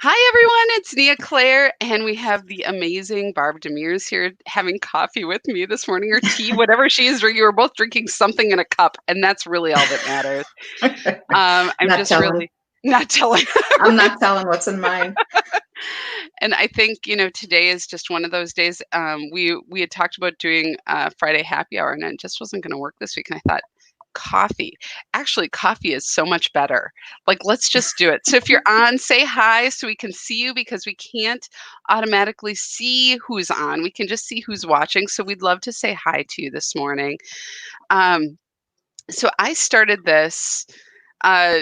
Hi, everyone. It's Nia Claire, and we have the amazing Barb DeMers here having coffee with me this morning, or tea, whatever she is drinking. We're both drinking something in a cup, and that's really all that matters. I'm Not just telling. really not telling. I'm Right. not telling what's in mine. And I think, today is just one of those days. We had talked about doing Friday happy hour, and it just wasn't going to work this week. And I thought, coffee. Actually, coffee is so much better. Like, let's just do it. So if you're on, say hi so we can see you because we can't automatically see who's on. We can just see who's watching. So we'd love to say hi to you this morning. Um, so I started this. Uh,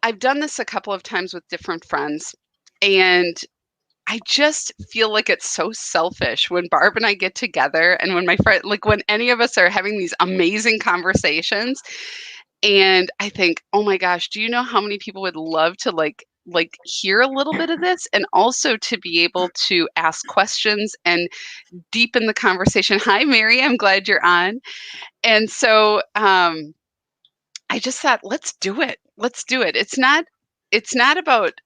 I've done this a couple of times with different friends, and I just feel like it's so selfish when Barb and I get together and when my friend, like when any of us are having these amazing conversations. And I think, oh my gosh, do you know how many people would love to like hear a little bit of this and also to be able to ask questions and deepen the conversation. Hi, Mary, I'm glad you're on. And so I just thought, let's do it. Let's do it. It's not about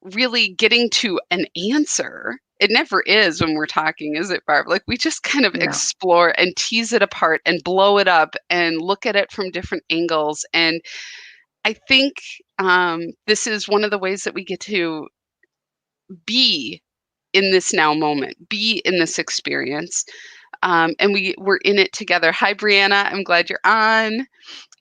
really getting to an answer. It never is when we're talking, is it, Barb? Like we just kind of No. explore and tease it apart and blow it up and look at it from different angles. And I think this is one of the ways that we get to be in this now moment, be in this experience. And we're in it together. Hi, Brianna. I'm glad you're on.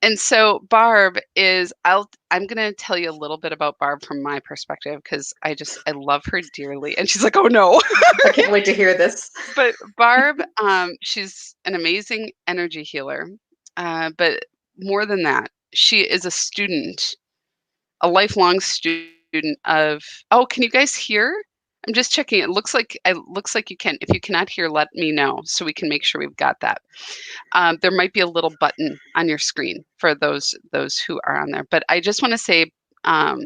And so Barb is I'm gonna tell you a little bit about Barb from my perspective because I love her dearly. And she's like, oh no. I can't wait to hear this. But Barb, she's an amazing energy healer. But more than that, she is a student, a lifelong student of oh, can you guys hear? I'm just checking. It looks like you can. If you cannot hear, let me know so we can make sure we've got that. There might be a little button on your screen for those who are on there. But I just want to say, um,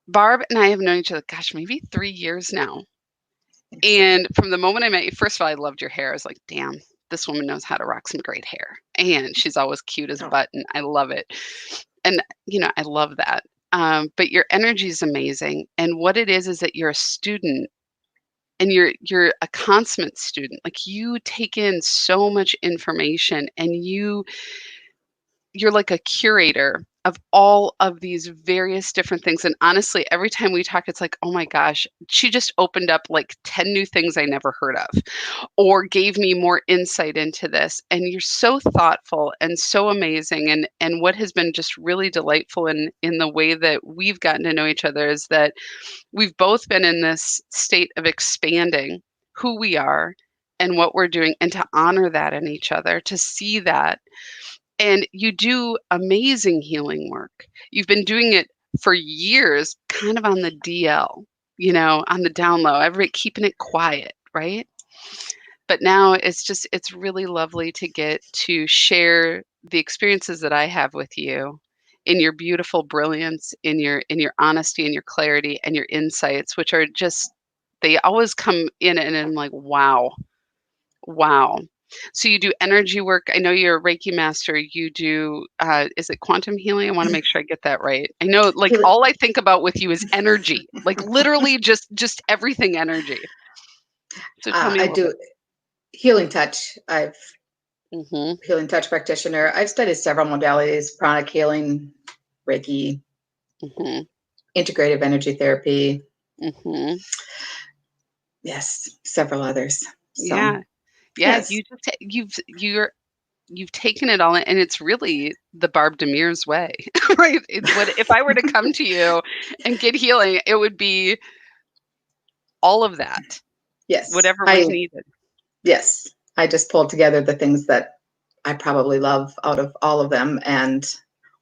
Barb and I have known each other, gosh, maybe 3 years now. And from the moment I met you, first of all, I loved your hair. I was like, damn, this woman knows how to rock some great hair. And she's always cute as a Oh, button. I love it. And, I love that. But your energy is amazing. And what it is that you're a student and you're a consummate student. Like you take in so much information and you're like a curator of all of these various different things. And honestly, every time we talk, it's like, oh my gosh, she just opened up like 10 new things I never heard of, or gave me more insight into this. And you're so thoughtful and so amazing. And what has been just really delightful in the way that we've gotten to know each other is that we've both been in this state of expanding who we are and what we're doing, and to honor that in each other, to see that. And you do amazing healing work. You've been doing it for years, kind of on the DL, on the down low, everybody keeping it quiet, right? But now it's really lovely to get to share the experiences that I have with you in your beautiful brilliance, in your honesty and your clarity and your insights, which are just they always come in and I'm like, wow, wow. So you do energy work. I know you're a Reiki master. You do, is it quantum healing? I want to make sure I get that right. I know, like, healing. all I think about with you is energy, like literally just everything energy. So tell me a I little bit. do healing touch. I've Mhm, healing touch practitioner. I've studied several modalities: pranic healing, Reiki, mhm, integrative energy therapy. mhm. Yes, several others. So Yeah, yeah. yes, You've taken it all in, and it's really the Barb Demers way, right? What if I were to come to you and get healing, it would be all of that, yes, whatever was needed. yes, I just pulled together the things that I probably love out of all of them, and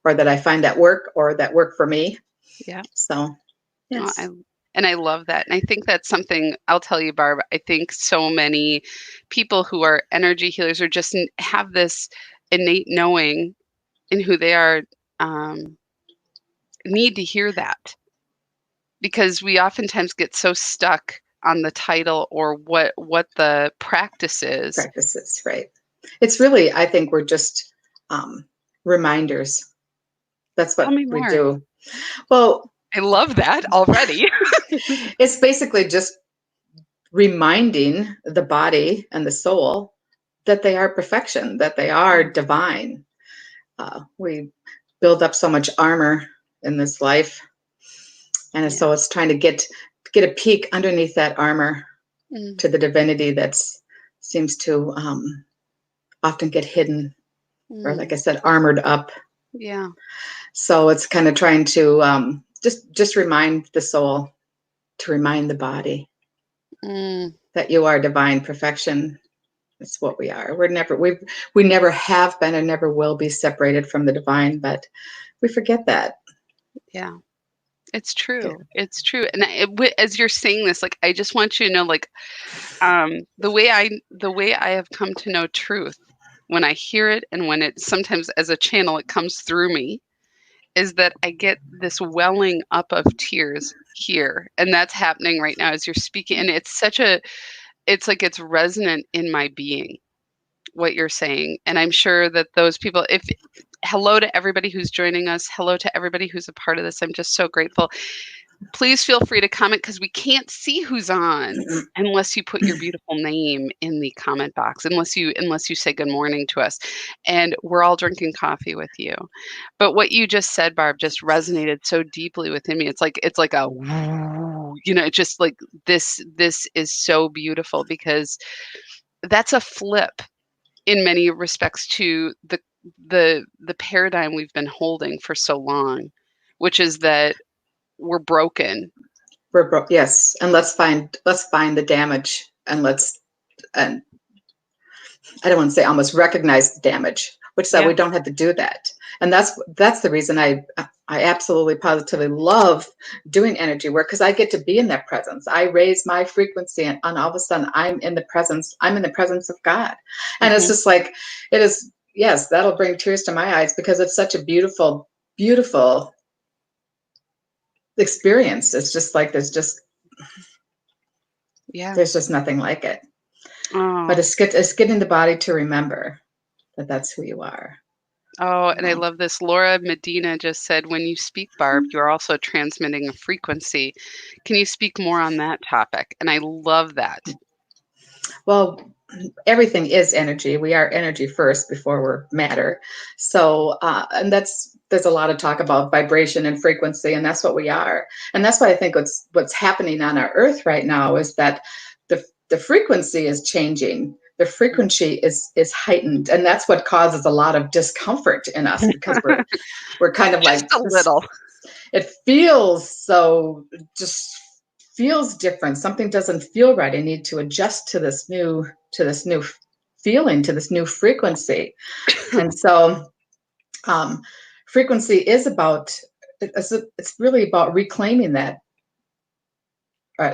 or that I find at work or that work for me. Yeah. So No, yes. I love that. And I think that's something I'll tell you, Barb. I think so many people who are energy healers or just have this innate knowing in who they are, um, need to hear that because we oftentimes get so stuck on the title or what the practice is. Practices, right? It's really, I think we're just um, reminders. That's Tell what me we more. do. Well, I love that already. it's basically just reminding the body and the soul that they are perfection, that they are divine. We build up so much armor in this life, and Yeah. so it's trying to get a peek underneath that armor Mm, to the divinity that seems to often get hidden, or like I mm, said, armored up. yeah. So it's kind of trying to just remind the soul, to remind the body Mm, that you are divine perfection. It's what we are. We never have been and never will be separated from the divine, but we forget that. yeah. It's Yeah. true. It's true. And as you're saying this, like, I just want you to know, like, the way I have come to know truth when I hear it and when it sometimes as a channel it comes through me is that I get this welling up of tears here. And that's happening right now as you're speaking. And it's like it's resonant in my being, what you're saying. And I'm sure that those people, if hello to everybody who's joining us, hello to everybody who's a part of this. I'm just so grateful. Please feel free to comment because we can't see who's on unless you put your beautiful name in the comment box, unless you say good morning to us. And we're all drinking coffee with you. But what you just said, Barb, just resonated so deeply within me. It's like a woo, it's just like this is so beautiful because that's a flip in many respects to the paradigm we've been holding for so long, which is that we're broken. We're broke. Yes, and let's find the damage, and and I don't want to say almost recognize the damage, which that Yeah. we don't have to do that. And that's the reason I absolutely positively love doing energy work, because I get to be in that presence. I raise my frequency, and all of a sudden I'm in the presence. I'm in the presence of God, and it's Mhm. just like it is. Yes, that'll bring tears to my eyes because it's such a beautiful, beautiful experience. It's just like Yeah. there's just nothing like it. But Oh. it's getting the body to remember that that's who you are. Oh, You and I know. love this. Laura Medina just said, when you speak, Barb, you're also transmitting a frequency. Can you speak more on that topic? And I love that. Well, everything is energy. We are energy first before we're matter. So, and there's a lot of talk about vibration and frequency, and that's what we are. And that's why I think what's happening on our Earth right now is that the frequency is changing. The frequency is heightened, and that's what causes a lot of discomfort in us because we're kind of Just like a this. little. It feels so just feels different. Something doesn't feel right. I need to adjust to this new feeling, to this new frequency. And so um, frequency is about it's really about reclaiming that,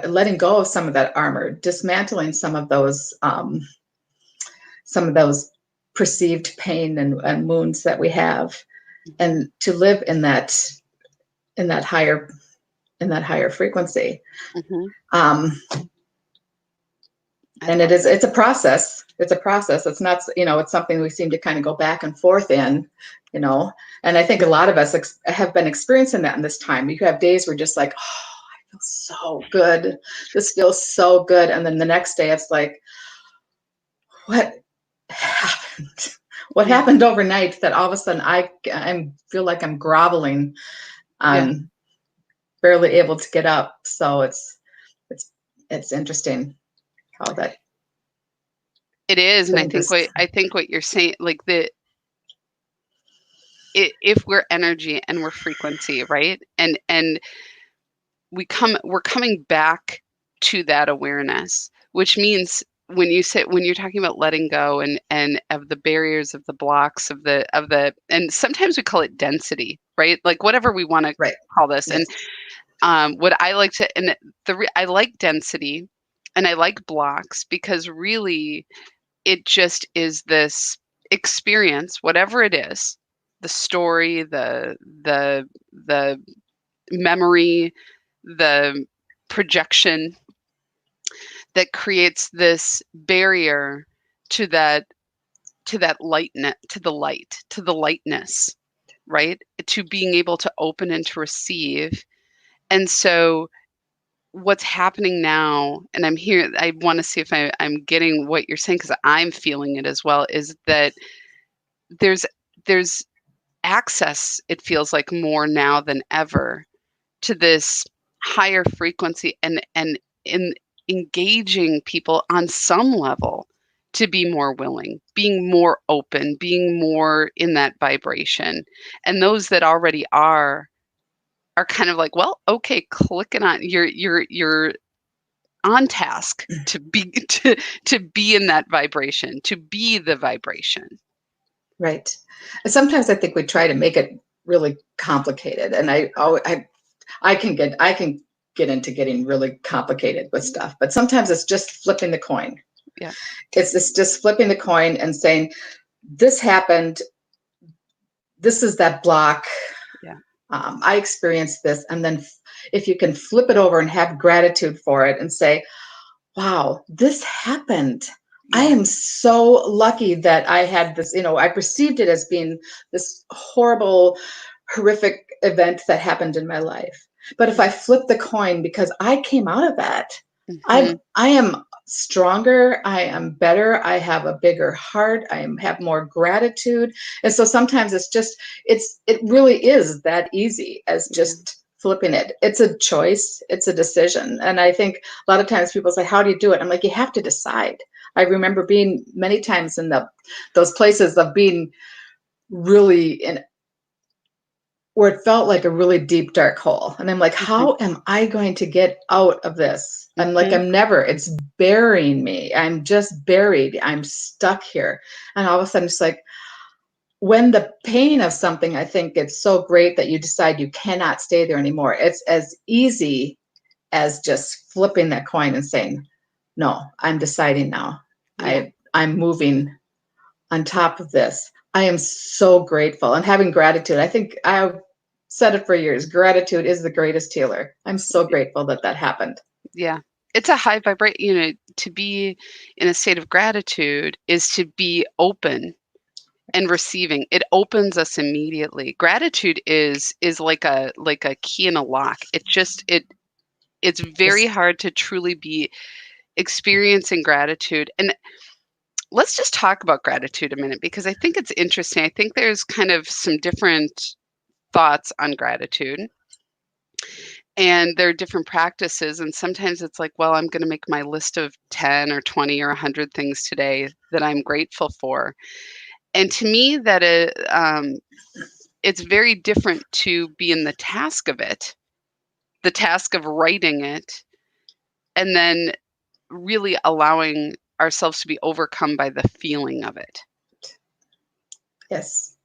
letting go of some of that armor, dismantling some of those perceived pain and wounds that we have, Mhm. and to live in that higher in that higher frequency. Mhm. Um, I and love that. it's a process. It's a process. It's not, it's something we seem to kind of go back and forth in, you know. And I think a lot of us have been experiencing that in this time. You have days where just like, oh, I feel so good. This feels so good. And then the next day it's like, what happened? What Yeah. happened overnight that all of a sudden I feel like I'm groveling, Yeah. I'm barely able to get up. So it's it's interesting how that It is. And changes. I think what you're saying, like if we're energy and we're frequency, right? And we're coming back to that awareness, which means when you're talking about letting go and of the barriers, of the blocks, of the and sometimes we call it density, right? Like whatever we want to Right. call this. Yes. And what I like to and I like density and I like blocks because really it just is this experience, whatever it is, the story, the memory, the projection that creates this barrier to that lightness, to the lightness, right? To being able to open and to receive. And so what's happening now, and I'm here, I want to see if I'm getting what you're saying because I'm feeling it as well, is that there's there's access, it feels like more now than ever, to this higher frequency and in engaging people on some level to be more willing, being more open, being more in that vibration. And those that already are kind of like, well, okay, clicking on you're on task to be to be in that vibration, to be the vibration. Right. And sometimes I think we try to make it really complicated, and I can get into getting really complicated with stuff, but sometimes it's just flipping the coin. Yeah. It's just flipping the coin and saying, this happened. This is that block. Yeah. I experienced this. And then if you can flip it over and have gratitude for it and say, wow, this happened. I Yeah. am so lucky that I had this, I perceived it as being this horrible, horrific event that happened in my life. But if I flip the coin, because I came out of that, Mhm. I am stronger, I am better, I have a bigger heart, have more gratitude. And so sometimes it really is that easy as Yeah. just flipping it. It's a choice, it's a decision. And I think a lot of times people say, how do you do it? I'm like, you have to decide. I remember being many times in those places of being really in where it felt like a really deep, dark hole. And I'm like, Mhm. how am I going to get out of this? I'm like, Mhm. it's burying me. I'm just buried. I'm stuck here. And all of a sudden, it's like, when the pain of something, I think it's so great that you decide you cannot stay there anymore. It's as easy as just flipping that coin and saying, no, I'm deciding now. Yeah. I'm moving on top of this. I am so grateful and having gratitude. I think I've said it for years. Gratitude is the greatest healer. I'm so grateful that that happened. Yeah. It's a high vibrate, to be in a state of gratitude is to be open and receiving. It opens us immediately. Gratitude is like a key in a lock. It's very Yes. hard to truly be experiencing gratitude. And let's just talk about gratitude a minute because I think it's interesting. I think there's kind of some different thoughts on gratitude and there are different practices. And sometimes it's like, well, I'm going to make my list of 10 or 20 or 100 things today that I'm grateful for. And to me, it's very different to be in the task of it, the task of writing it, and then really allowing ourselves to be overcome by the feeling of it. Yes.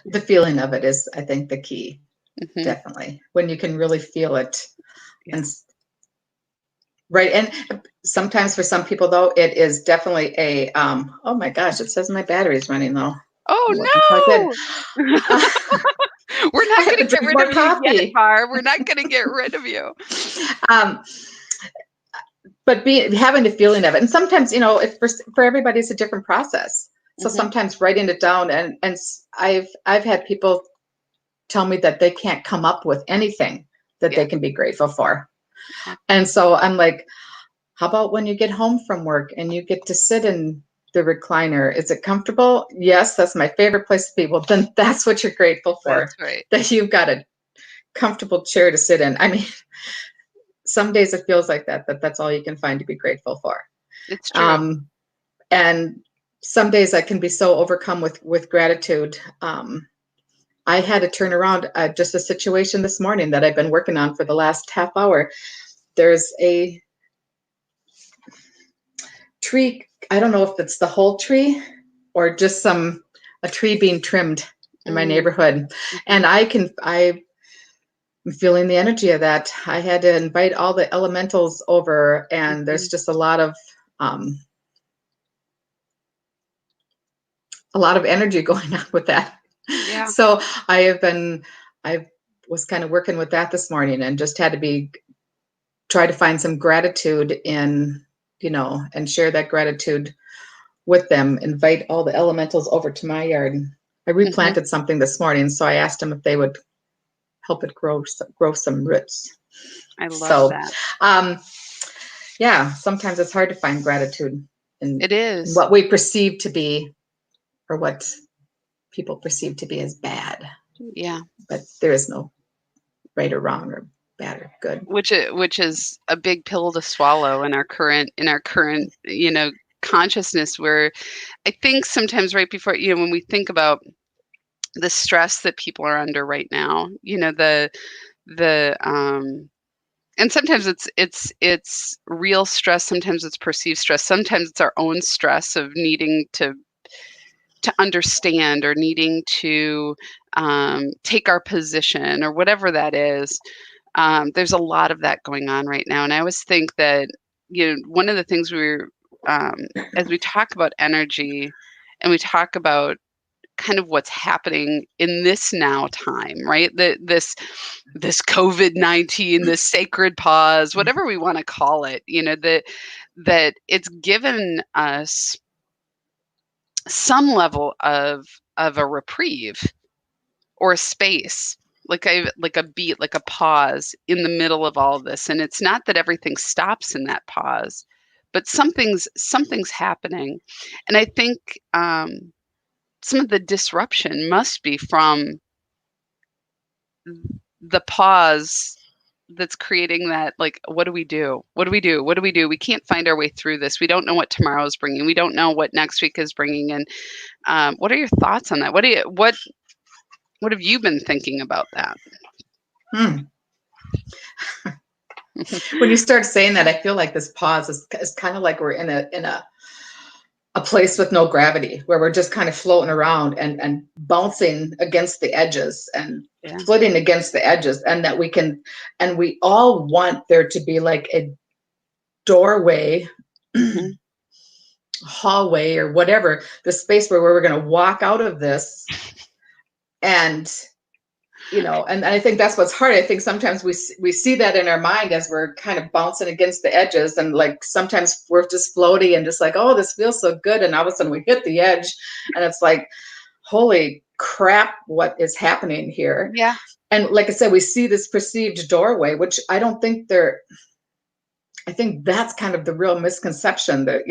The feeling of it is, I think, the key. Mhm. Definitely. When you can really feel it. Yeah. And right. And sometimes for some people, though, it is definitely oh my gosh, it says my battery's running though. I'm looking plugged in. Oh, no! We're I not have to gonna get drink rid more of you yet, coffee. Barb. We're not gonna get rid of you. um, but having the feeling of it, and sometimes if for everybody it's a different process. So Mhm. sometimes writing it down, and I've had people tell me that they can't come up with anything that Yeah, they can be grateful for, yeah, and so I'm like, how about when you get home from work and you get to sit in the recliner? Is it comfortable? Yes, that's my favorite place to be. Well, then that's what you're grateful for, that's right. that you've got a comfortable chair to sit in. I mean, some days it feels like that's all you can find to be grateful for. It's true. Um, and some days I can be so overcome with gratitude. I had to turn around just a situation this morning that I've been working on for the last half hour. There's a tree. I don't know if it's the whole tree or just a tree being trimmed in my Mm, neighborhood, and mhm, I'm feeling the energy of that. I had to invite all the elementals over, and there's mhm. just um, a lot of energy going on with that. Yeah, So I was kind of working with that this morning, and just had to try to find some gratitude in, and share that gratitude with them. Invite all the elementals over to my yard. I Mhm. replanted something this morning, so I asked them if they would help it grow some roots. I love So, that. um, yeah, sometimes it's hard to find gratitude It in is. what we perceive to be, or what people perceive to be as bad. Yeah. But there is no right or wrong or bad or good. Which is a big pill to swallow in our current, consciousness where I think sometimes right before, when we think about the stress that people are under right now, the and sometimes it's real stress, sometimes it's perceived stress, sometimes it's our own stress of needing to understand or needing to take our position or whatever that is. There's a lot of that going on right now, and I always think that one of the things um, as we talk about energy and we talk about kind of what's happening in this now time, right? This COVID-19, this sacred pause, whatever we want to call it, that it's given us some level of a reprieve or a space, like a beat, like a pause in the middle of all of this. And it's not that everything stops in that pause, but something's happening. And I think some of the disruption must be from the pause that's creating that, like, what do we do? What do we do? What do we do? We can't find our way through this. We don't know what tomorrow is bringing. We don't know what next week is bringing. And what are your thoughts on that? What have you been thinking about that? Hmm. When you start saying that, I feel like this pause is kind of like we're in a place with no gravity, where we're just kind of floating around and bouncing against the edges and Yeah. flitting against the edges, and that we can, and we all want there to be like a doorway, Hmm. hallway, or whatever, the space where we're going to walk out of this. And and I think that's what's hard. I think sometimes we see that in our mind as we're kind of bouncing against the edges, and like sometimes we're just floaty and just like, oh, this feels so good, and all of a sudden we hit the edge, and it's like, holy crap, what is happening here? Yeah. And like I said, we see this perceived doorway, which I don't think they're. I think that's kind of the real misconception that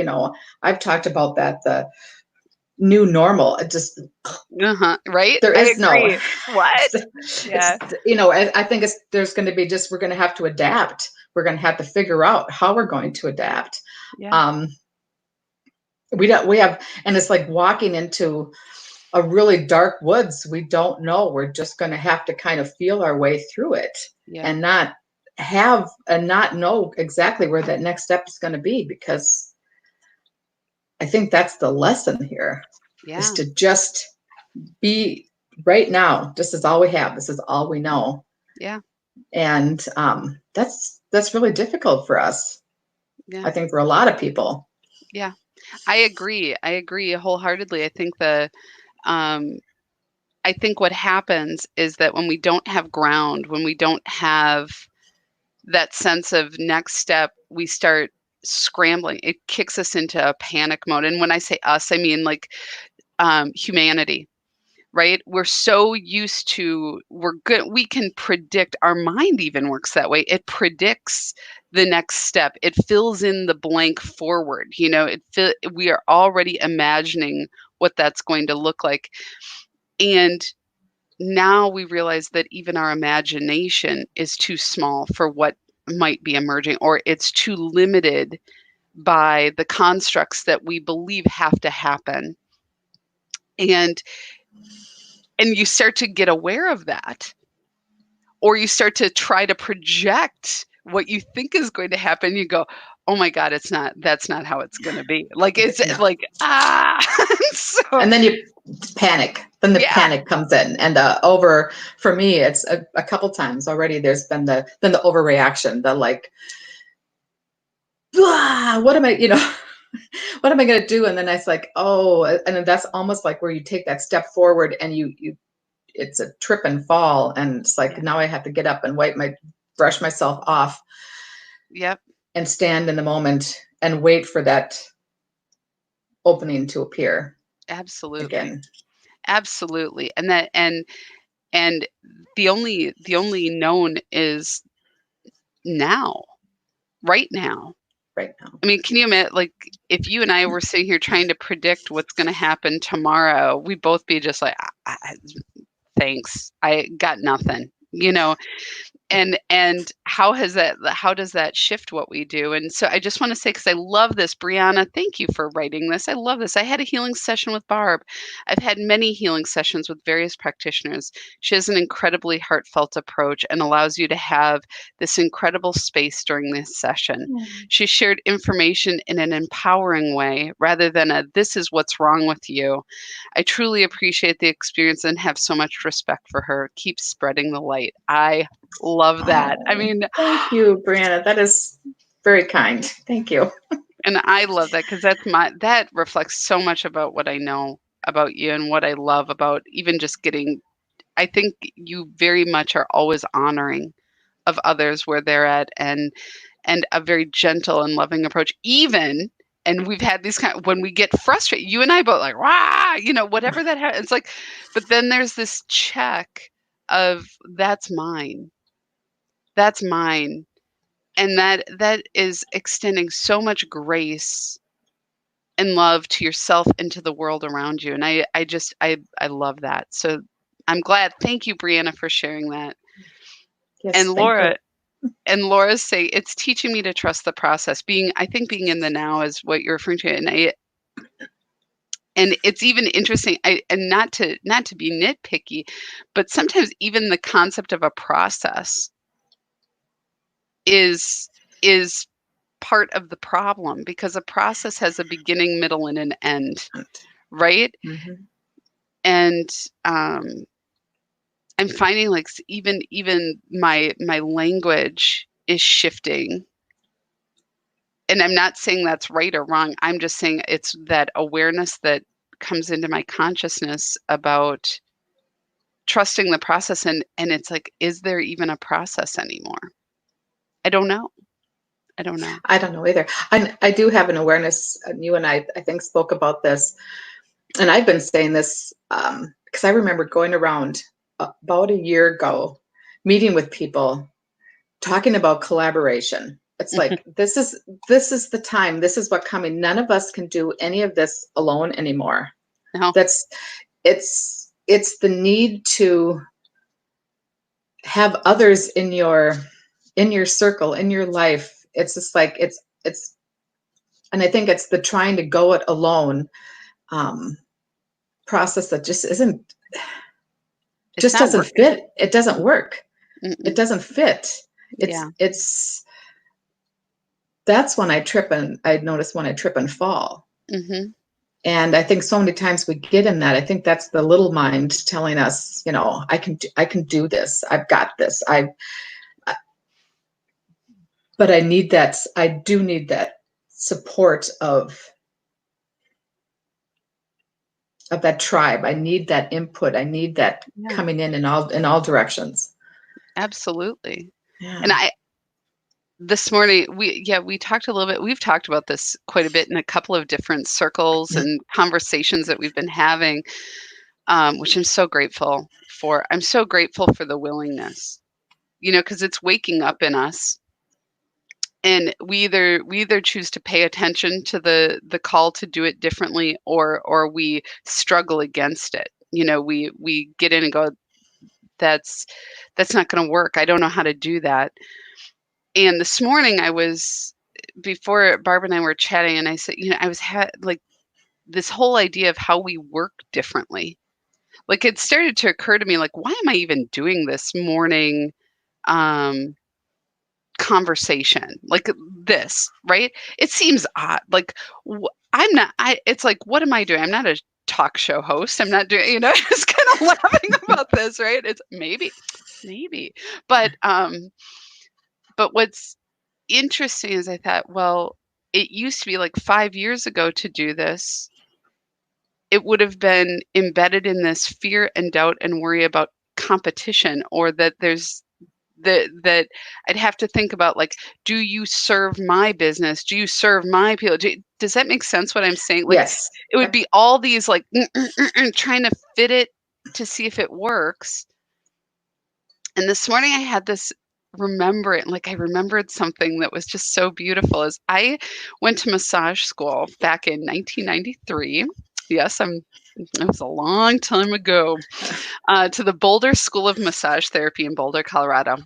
I've talked about, that the new normal. It just, Uh-huh. Right? there I is no. agree. What? It's Yeah. I think there's going to be, just, we're going to have to adapt. We're going to have to figure out how we're going to adapt. Yeah. um we have, and it's like walking into a really dark woods. We don't know. We're just going to have to kind of feel our way through it, Yeah. and not know exactly where that next step is going to be, because I think that's the lesson here, is Yeah. to just be right now. This is all we have. This is all we know. Yeah. And that's really difficult for us. Yeah. I think for a lot of people. Yeah. I agree. I agree wholeheartedly. Um I think what happens is that when we don't have ground, when we don't have that sense of next step, we start scrambling. It kicks us into a panic mode. And when I say us, I mean like humanity, right? We're so used to, we're good. We can predict, our mind even works that way. It predicts the next step. It fills in the blank forward. We are already imagining what that's going to look like. And now we realize that even our imagination is too small for what might be emerging, or it's too limited by the constructs that we believe have to happen. And you start to get aware of that, or you start to try to project what you think is going to happen. You go, oh my god, that's not how it's going to be. Like, it's No. like, so And then you panic. Then the yeah. panic comes in, and for me, it's a couple times already. There's been the overreaction, the like, what am I, what am I going to do? And then it's like, oh, and then that's almost like where you take that step forward, and you it's a trip and fall, and it's like, Yeah. now I have to get up and brush myself off, Yep. and stand in the moment and wait for that opening to appear Absolutely. again. Absolutely. And the only known is now, right now. right now. I mean, can you imagine, like, if you and I were sitting here trying to predict what's going to happen tomorrow, we'd both be just like, thanks, I got nothing, you know. And how does that shift what we do? And so I just want to say, because I love this, Brianna, thank you for writing this. I love this. I had a healing session with Barb. I've had many healing sessions with various practitioners. She has an incredibly heartfelt approach and allows you to have this incredible space during this session. Mm. She shared information in an empowering way rather than a this is what's wrong with you. I truly appreciate the experience and have so much respect for her. Keep spreading the light. I love that. I Oh, mean, thank you, Brianna. That is very kind. Thank you. and I love that because that reflects so much about what I know about you and what I love about even just getting. I think you very much are always honoring of others where they're at, and a very gentle and loving approach. Even, and we've had these when we get frustrated, you and I both like, rah, whatever that happens. It's like, but then there's this check of that's mine. That's mine. And that is extending so much grace and love to yourself and to the world around you. And I love that. So I'm glad. Thank you, Brianna, for sharing that. And Yes, thank you. Laura's say it's teaching me to trust the process. I think being in the now is what you're referring to. And it's even interesting. And not to be nitpicky, but sometimes even the concept of a process is is part of the problem, because a process has a beginning, middle, and an end, right? Mhm. And I'm finding like even my language is shifting. And I'm not saying that's right or wrong. I'm just saying it's that awareness that comes into my consciousness about trusting the process, and it's like, is there even a process anymore? I don't know. I don't know. I don't know either. I do have an awareness, and you and I think, spoke about this, and I've been saying this because I remember going around about a year ago, meeting with people, talking about collaboration. It's like this is the time. This is what coming. None of us can do any of this alone anymore. No. That's it's the need to have others in your circle, in your life. It's just like it's and I think it's the trying to go it alone um, process that It's just not doesn't working. fit. It doesn't work. It Mm-mm. doesn't fit. Yeah. It's that's when I trip, and I notice when I trip and fall. Mhm. And I think so many times we get in that. I think that's the little mind telling us, I can do this. I've got this. But I need that. I do need that support of that tribe. I need that input. I need that Yeah, coming in all directions. absolutely. And Yeah. I this morning we talked a little bit. We've talked about this quite a bit in a couple of different circles and conversations that we've been having, which I'm so grateful for. I'm so grateful for the willingness, because it's waking up in us, and we either choose to pay attention to the call to do it differently, or we struggle against it. We get in and go, that's that's not going to work. I don't know how to do that. And this morning before Barb and I were chatting, and I said, I was like this whole idea of how we work differently. Like, it started to occur to me, like, why am I even doing this morning um conversation like this, right? It seems odd. Like, I'm not. It's like, what am I doing? I'm not a talk show host. I'm not doing. Just kind of laughing about this, right? It's maybe, but what's interesting is I thought, well, it used to be like 5 years ago to do this. It would have been embedded in this fear and doubt and worry about competition, or that that I'd have to think about, like, do you serve my business? Do you serve my people? Does that make sense what I'm saying? Like, Yes. it would be all these, like, trying to fit it to see if it works. And this morning I had this I remembered something that was just so beautiful is I went to massage school back in 1993. Yes, it was a long time ago, to the Boulder School of Massage Therapy in Boulder, Colorado.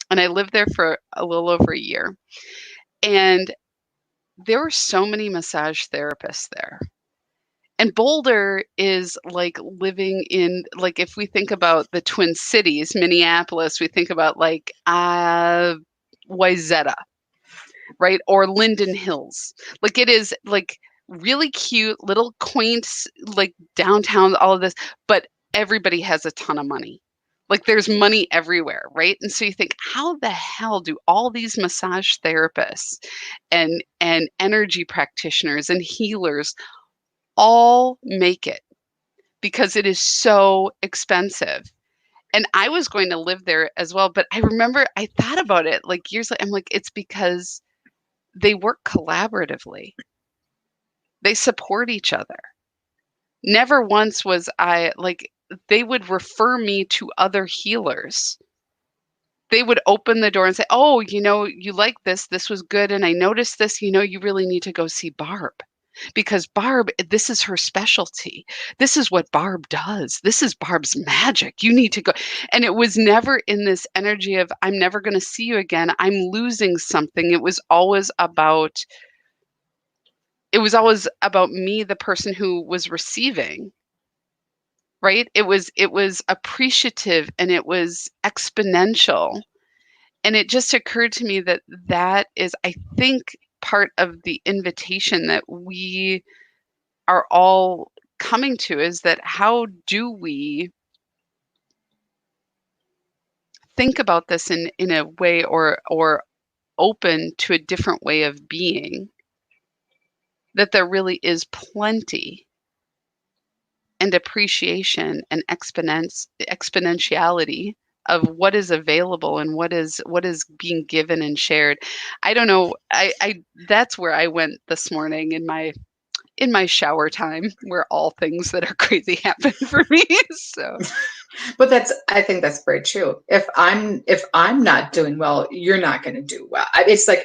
And I lived there for a little over a year. And there were so many massage therapists there. And Boulder is like living in, like, if we think about the Twin Cities, Minneapolis, we think about like Wayzata, right? Or Linden Hills. Like, it is like really cute, little quaint, like downtown, all of this, but everybody has a ton of money. Like, there's money everywhere, right? And so you think, how the hell do all these massage therapists and energy practitioners and healers all make it? Because it is so expensive. And I was going to live there as well, but I remember I thought about it like years later. I'm like, it's because they work collaboratively. They support each other. Never once was I like, they would refer me to other healers. They would open the door and say, "Oh, you like this. This was good. And I noticed this. You really need to go see Barb. Because Barb, this is her specialty. This is what Barb does. This is Barb's magic. You need to go." And it was never in this energy of, I'm never going to see you again. I'm losing something. It was always about me, the person who was receiving, right? It was appreciative and it was exponential. And it just occurred to me that is, I think, part of the invitation that we are all coming to, is that how do we think about this in a way, or open to a different way of being, that there really is plenty and appreciation and exponentiality of what is available and what is being given and shared. I don't know. I That's where I went this morning in my shower time, where all things that are crazy happen for me. So But I think that's very true. If I'm not doing well, you're not going to do well. It's like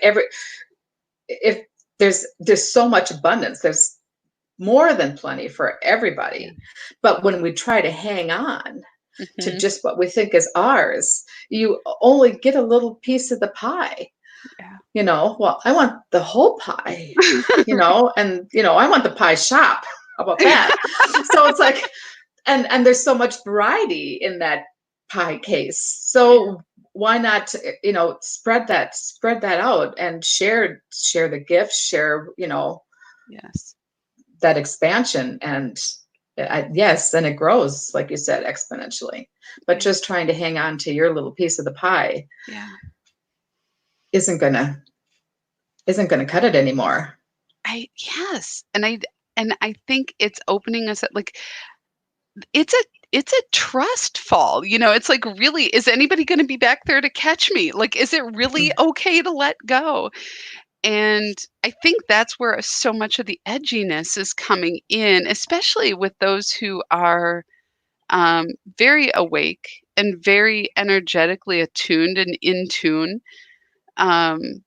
if there's so much abundance, there's more than plenty for yeah. everybody. But when we try to hang on to Hmm. just what we think is ours, you only get a little piece of the pie. Yeah. Well, I want the whole pie, and I want the pie shop. How about that? So it's like, and there's so much variety in that pie case. So why not, spread that out and share the gifts, share, Yes. that expansion, and yes, then it grows, like you said, exponentially. But Yeah. just trying to hang on to your little piece of the pie Yeah. isn't gonna isn't gonna cut it anymore. Yes. And I think it's opening us up, like, it's a trust fall. It's like, really, is anybody going to be back there to catch me? Like, is it really okay to let go? And I think that's where so much of the edginess is coming in, especially with those who are, um, very awake and very energetically attuned and in tune. Um,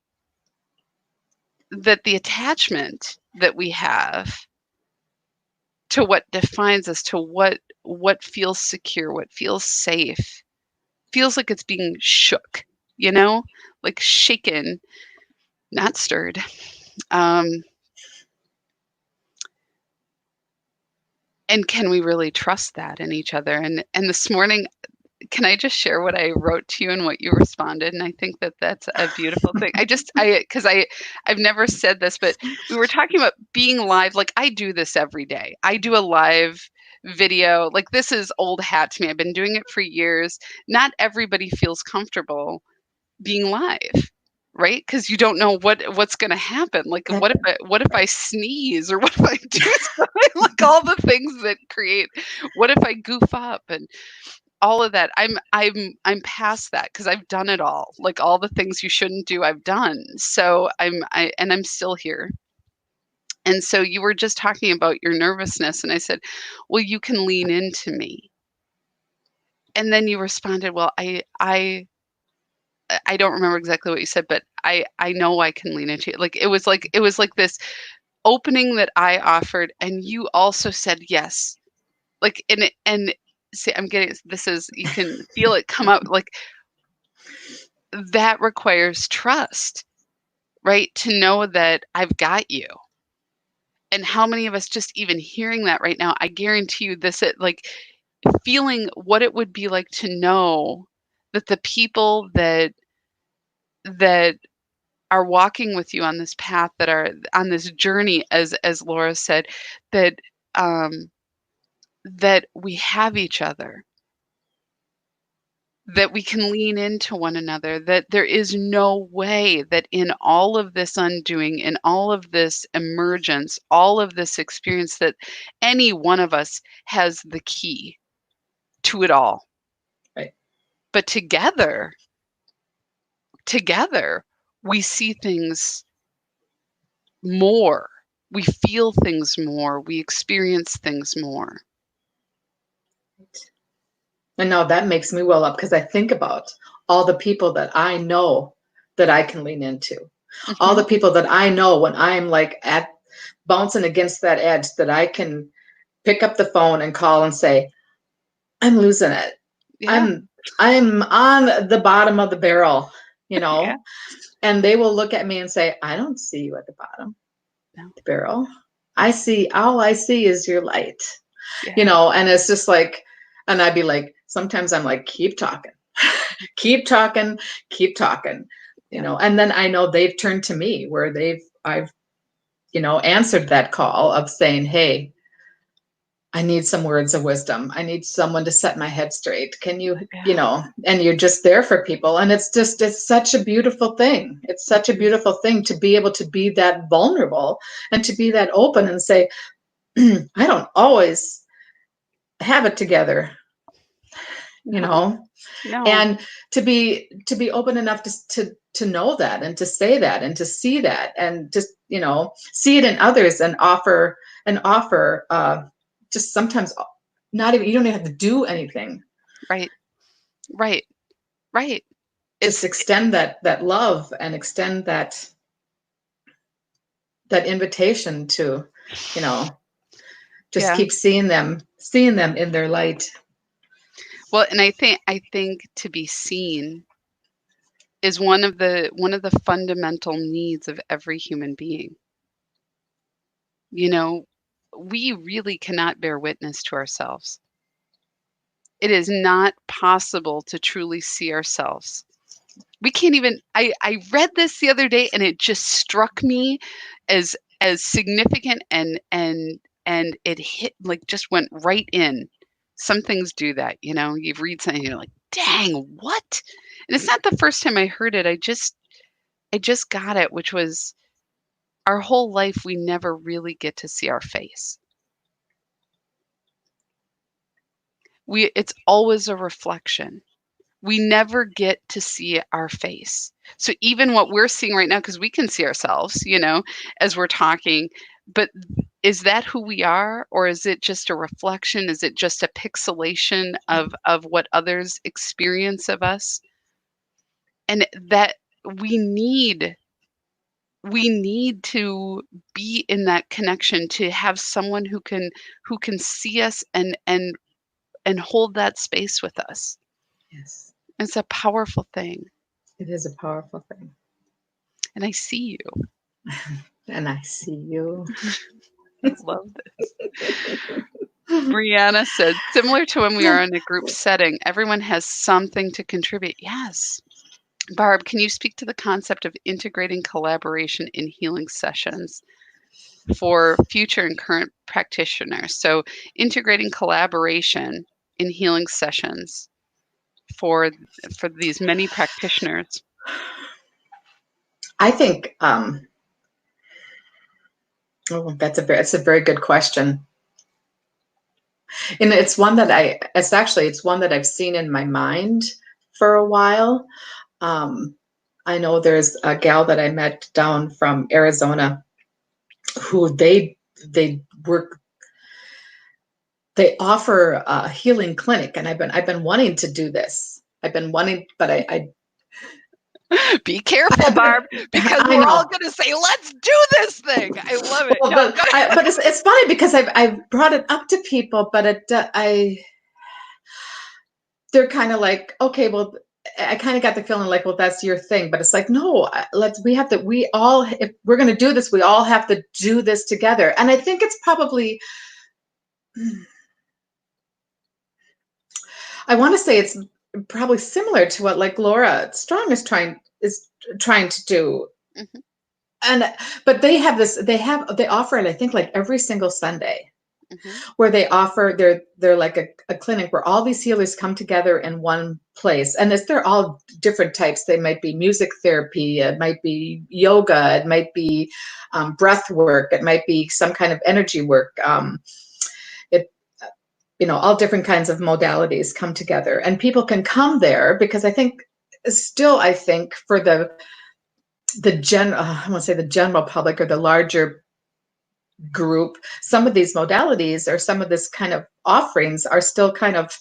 that the attachment that we have to what defines us, to what feels secure, what feels safe, feels like it's being shook, like shaken, not stirred. Um, and can we really trust that in each other? And this morning, can I just share what I wrote to you and what you responded? And I think that that's a beautiful thing. Because I've never said this, but we were talking about being live. Like, I do this every day. I do a live video. Like, this is old hat to me. I've been doing it for years. Not everybody feels comfortable being live, right? Because you don't know what's going to happen. Like, what if I sneeze, or what if I do something? Like, all the things that create. What if I goof up? all of that. I'm past that because I've done it all. Like all the things you shouldn't do, I've done. So I'm still here. And so you were just talking about your nervousness, and I said, "Well, you can lean into me." And then you responded, "Well, I don't remember exactly what you said, but I know I can lean into it." Like it was like this opening that I offered, and you also said yes. Like and see, I'm getting this is you can feel it come out like that requires trust, right? To know that I've got you. And how many of us just even hearing that right now, I guarantee you this it like feeling what it would be like to know that the people that are walking with you on this path, that are on this journey, as Laura said, that um that we have each other, that we can lean into one another, that there is no way that in all of this undoing, in all of this emergence, all of this experience, that any one of us has the key to it all. Right. But together, we see things more. We feel things more. We experience things more. And now that makes me well up because I think about all the people that I know that I can lean into. All Mhm. the people that I know when I'm like at bouncing against that edge, that I can pick up the phone and call and say, I'm losing it. Yeah, I'm on the bottom of the barrel, you yeah, know, and they will look at me and say, I don't see you at the bottom of no, the barrel. All I see is your light, you yeah, know, and it's just like, and I'd be like, sometimes I'm like, keep talking, keep talking, keep talking, you yeah, know, and then I know they've turned to me where I've, you know, answered that call of saying, hey, I need some words of wisdom. I need someone to set my head straight. Can you, you yeah. know, and you're just there for people. And it's just, it's such a beautiful thing. It's such a Mhm. beautiful thing to be able to be that vulnerable and to be that open and say, I don't always have it together, you No, know, no, and to be open enough to know that and to say that and to see that and just, you know, see it in others and offer just sometimes not even, you don't even have to do anything. right, right, right. Just It's extend that love and extend that invitation to, you know, just yeah. keep seeing them in their light. Well, and I think to be seen is one of the fundamental needs of every human being. You know, we really cannot bear witness to ourselves. It is not possible to truly see ourselves. We can't even I read this the other day and it just struck me as significant, and it hit like just went right in. Some things do that, you know. You read something, you're like, dang, what? And it's not the first time I heard it. I just got it, which was our whole life we never really get to see our face. It's always a reflection. We never get to see our face. So even what we're seeing right now, because we can see ourselves, you know, as we're talking, but is that who we are, or is it just a reflection? Is it just a pixelation of what others experience of us? And that we need we need to be in that connection, to have someone who can see us and hold that space with us. Yes, It's a powerful thing. it is a powerful thing. And I see you. And I see you. I love this. Brianna said, similar to when we are in a group setting, everyone has something to contribute. Yes. Barb, can you speak to the concept of integrating collaboration in healing sessions for future and current practitioners? So, integrating collaboration in healing sessions for for these many practitioners. I think oh, that's a very good question. And it's one that I've seen in my mind for a while. Um, I know there's a gal that I met down from Arizona who they work they offer a healing clinic, and I've been wanting to do this. I've been wanting, but Be careful, Barb, because I we're all know. going to say, let's do this thing. I love it. Well, No, go ahead. but it's funny because I've brought it up to people, but they're kind of like, okay, well, I kind of got the feeling like, well, that's your thing, but it's like, no, we all, if we're going to do this, we all have to do this together. And I think it's probably, I want to say it's probably similar to what like Laura Strong is trying to do. Mhm, And but they offer it, I think, like every single Sunday, mhm. where they're like a clinic where all these healers come together in one place, and they're all different types. They might be music therapy, it might be yoga, it might be breath work, it might be some kind of energy work. It all different kinds of modalities come together, and people can come there because I think for the general, I want to say the general public or the larger group, some of these modalities or some of this kind of offerings are still kind of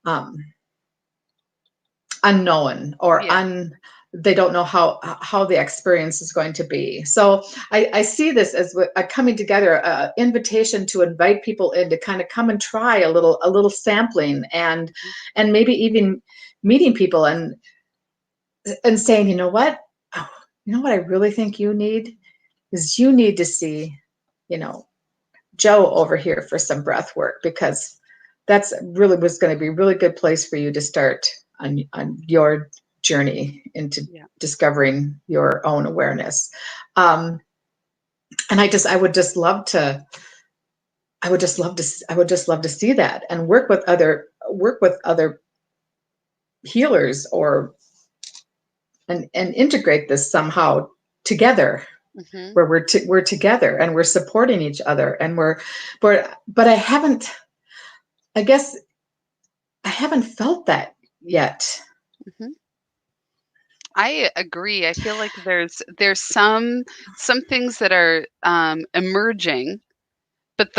um, unknown or Yeah. they don't know how the experience is going to be. So I see this as a coming together, invitation to invite people in to kind of come and try a little sampling, and maybe even meeting people and saying, you know what, oh, you know what I really think you need is you need to see, you know, Joe over here for some breath work, because that's really was going to be a really good place for you to start on your journey into Yeah. discovering your own awareness. Um, and I would just love to, I would just love to see that and work with other healers, or and integrate this somehow together, Mhm. where we're together and we're supporting each other, and but I guess I haven't felt that yet. Mhm. I agree. I feel like there's some things that are emerging, but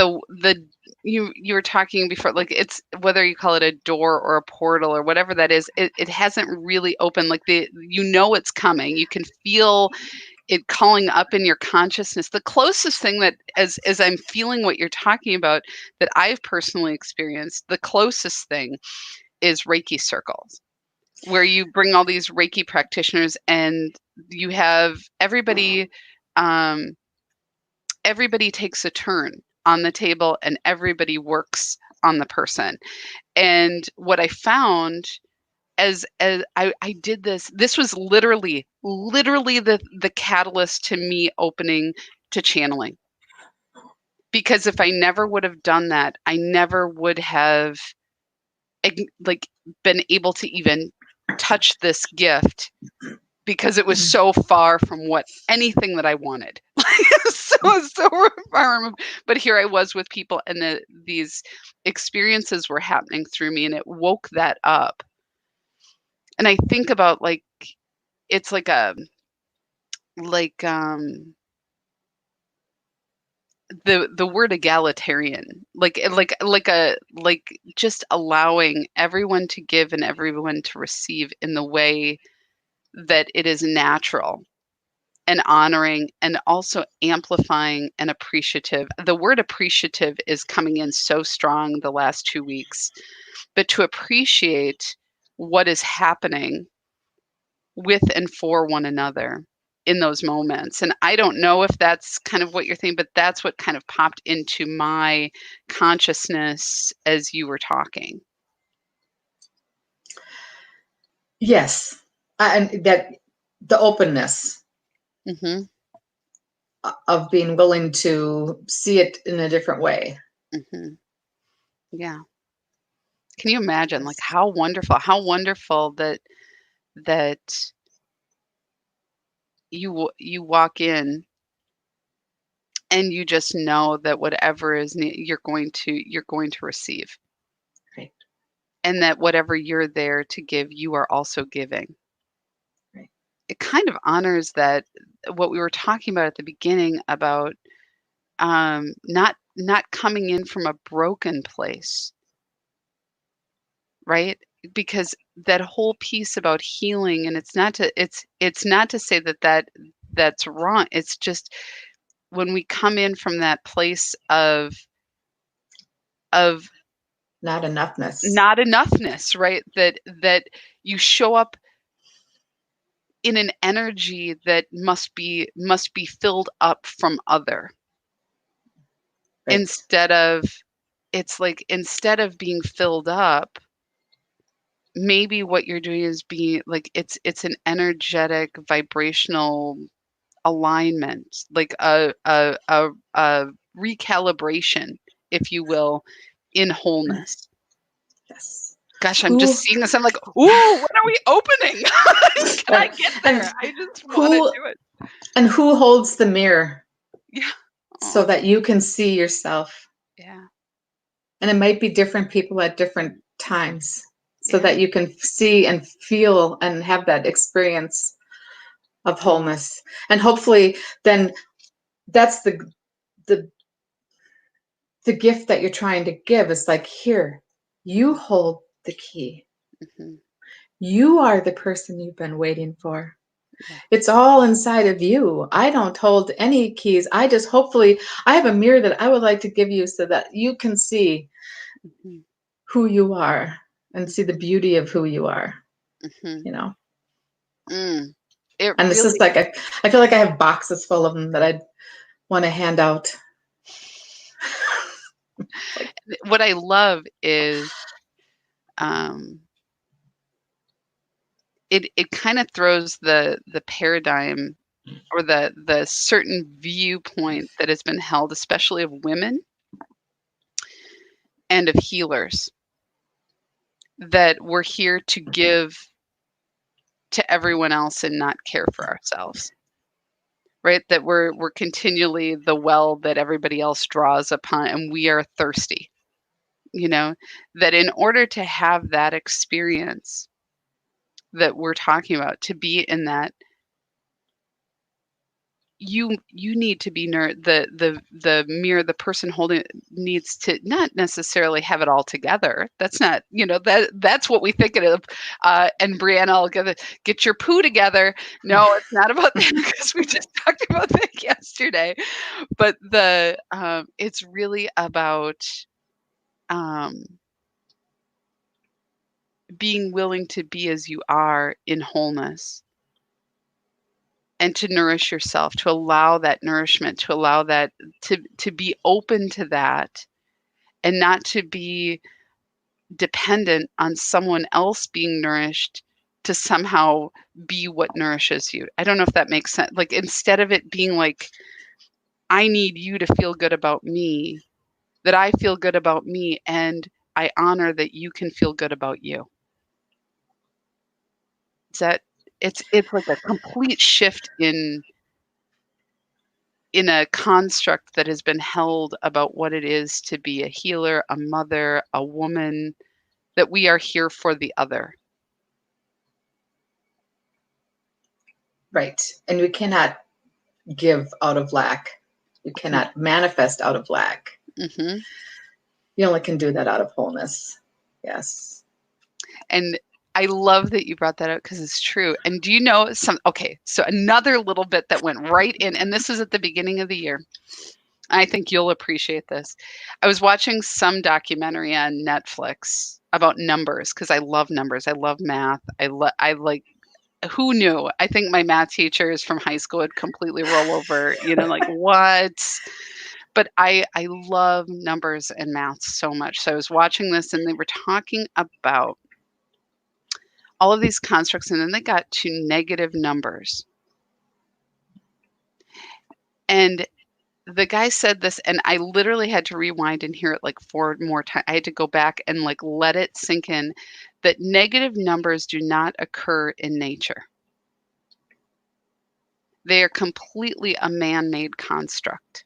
you were talking before, like it's whether you call it a door or a portal or whatever that is, it hasn't really opened. Like it's coming. You can feel it calling up in your consciousness. The closest thing that as I'm feeling what you're talking about that I've personally experienced, the closest thing is Reiki circles, where you bring all these Reiki practitioners and you have um, everybody takes a turn on the table and everybody works on the person. And what I found as I did this was literally the catalyst to me opening to channeling. Because if I never would have done that, I never would have like been able to even touch this gift, because it was so far from what anything that I wanted. So far removed. But here I was with people, and these experiences were happening through me, and it woke that up. And I think about like it's like the word egalitarian, like just allowing everyone to give and everyone to receive in the way that it is natural, and honoring and also amplifying and appreciative. The word appreciative is coming in so strong the last 2 weeks, but to appreciate what is happening with and for one another in those moments. And I don't know if that's kind of what you're thinking, but that's what kind of popped into my consciousness as you were talking. Yes, and that the openness Mhm. of being willing to see it in a different way. Mhm. Yeah. Can you imagine like Yes. how wonderful that you walk in and you just know that whatever is you're going to receive, Right. and that whatever you're there to give, you are also giving. Right. It kind of honors that what we were talking about at the beginning about not coming in from a broken place, right? Because that whole piece about healing, and it's not to say that that's wrong. It's just when we come in from that place of Not enoughness. not enoughness, right? That you show up in an energy that must be filled up from other, Right. instead of it's like instead of being filled up, maybe what you're doing is being like it's an energetic vibrational alignment, like a recalibration, if you will, in wholeness. Yes. Gosh, I'm just Who seeing this. I'm like, ooh, when are we opening? Can I and get and there? I just want to who do it. and who holds the mirror Yeah. so Oh, that you can see yourself? yeah. And it might be different people at different times so Yeah. that you can see and feel and have that experience of wholeness. And hopefully then that's the the gift that you're trying to give is like, here, you hold the key. Mhm. You are the person you've been waiting for. Yeah. It's all inside of you. I don't hold any keys. I just hopefully I have a mirror that I would like to give you so that you can see Mhm. who you are and see the Mhm. beauty of who you are, Mhm. you know. Mm. It And this is really like I feel like I have boxes full of them that I want to hand out. Like, what I love is, um, it kinda throws the paradigm or the certain viewpoint that has been held, especially of women and of healers, that we're here to give to everyone else and not care for ourselves, right? That we're continually the well that everybody else draws upon, and we are thirsty, you know? That in order to have that experience that we're talking about, to be in that, you need to be the mirror, the person holding it needs to not necessarily have it all together. That's not, that's what we think of. And Brianna, I'll get your poo together. No, it's not about that because we just talked about that yesterday. But it's really about um, being willing to be as you are in wholeness, and to nourish yourself, to allow that nourishment, to allow that, to be open to that, and not to be dependent on someone else being nourished to somehow be what nourishes you. I don't know if that makes sense. Like, instead of it being like, I need you to feel good about me, that I feel good about me, and I honor that you can feel good about you. Is that it's like a complete shift in a construct that has been held about what it is to be a healer, a mother, a woman, that we are here for the other. right. And we cannot give out of lack. You cannot manifest out of lack. Mm-hmm. You only can do that out of wholeness. Yes. And I love that you brought that up because it's true. And do you know okay, so another little bit that went right in, and this is at the beginning of the year. I think you'll appreciate this. I was watching some documentary on Netflix about numbers because I love numbers. I love math. I like, who knew? I think my math teachers from high school would completely roll over, like, what? But I love numbers and math so much. So I was watching this and they were talking about all of these constructs, and then they got to negative numbers. And the guy said this, and I literally had to rewind and hear it like 4 more times. I had to go back and like let it sink in, that negative numbers do not occur in nature. They are completely a man-made construct.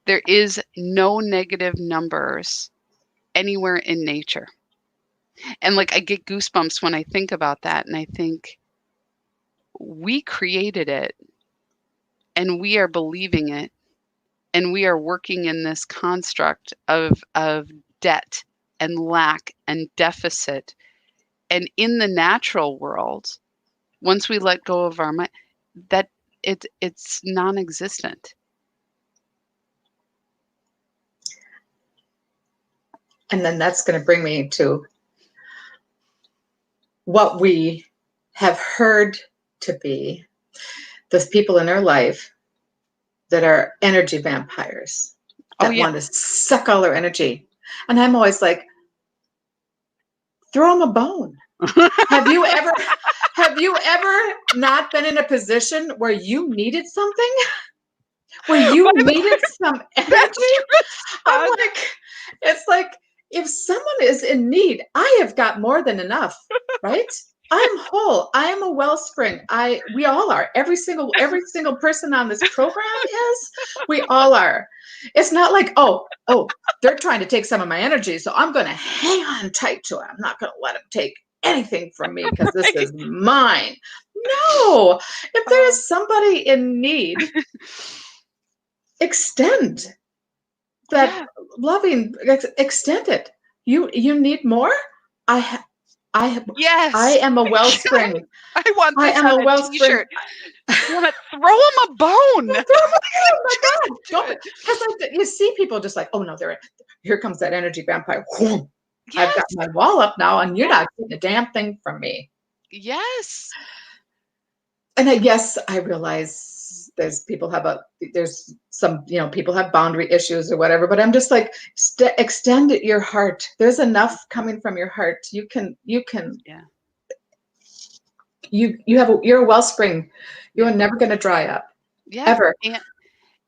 There is no negative numbers anywhere in nature. And like I get goosebumps when I think about that, and I think we created it and we are believing it, and we are working in this construct of debt and lack and deficit. And in the natural world, once we let go of our mind, that it's non-existent. And then that's going to bring me to what we have heard to be the people in our life that are energy vampires Oh that yeah. want to suck all our energy. And I'm always like, throw them a bone. Have you ever not been in a position where you needed something? Where you needed some That's energy? true. I'm like, it's like if someone is in need, I have got more than enough, right? I'm whole. I am a wellspring. We all are. Every single person on this program is. We all are. It's not like, they're trying to take some of my energy, so I'm going to hang on tight to it. I'm not going to let them take anything from me because this is mine. No. If there is somebody in need, extend that Yeah. loving, extend it. You need more. I I I Yes. am a wellspring. I want I this am on a a wellspring. t-shirt. Damn it, throw him a bone. Oh my Just God, do don't, it. because you see people just like, oh no, here comes that energy vampire. Whoom. I've got Yes. my wall up now, and you're Yeah. not getting a damn thing from me. Yes. And yes, I realize there's some, people have boundary issues or whatever, but I'm just like, extend your heart. There's enough coming from your heart. Yeah. You're a wellspring. You Yeah. are never going to dry up, Yeah. ever.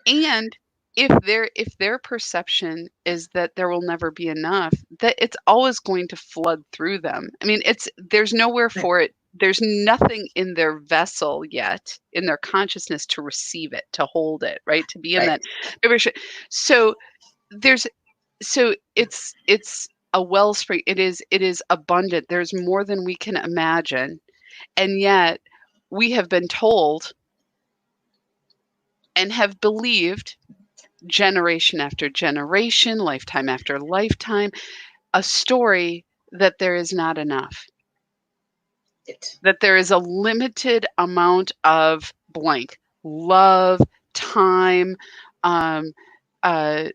And if their perception is that there will never be enough, that it's always going to flood through them. I mean, there's nowhere for it. There's nothing in their vessel yet, in their consciousness to receive it, to hold it, right? To be in Right. that vibration. So there's so it's a wellspring. It is abundant. There's more than we can imagine. And yet we have been told and have believed generation after generation, lifetime after lifetime, a story that there is not enough, It. that there is a limited amount of blank love, time, um, uh,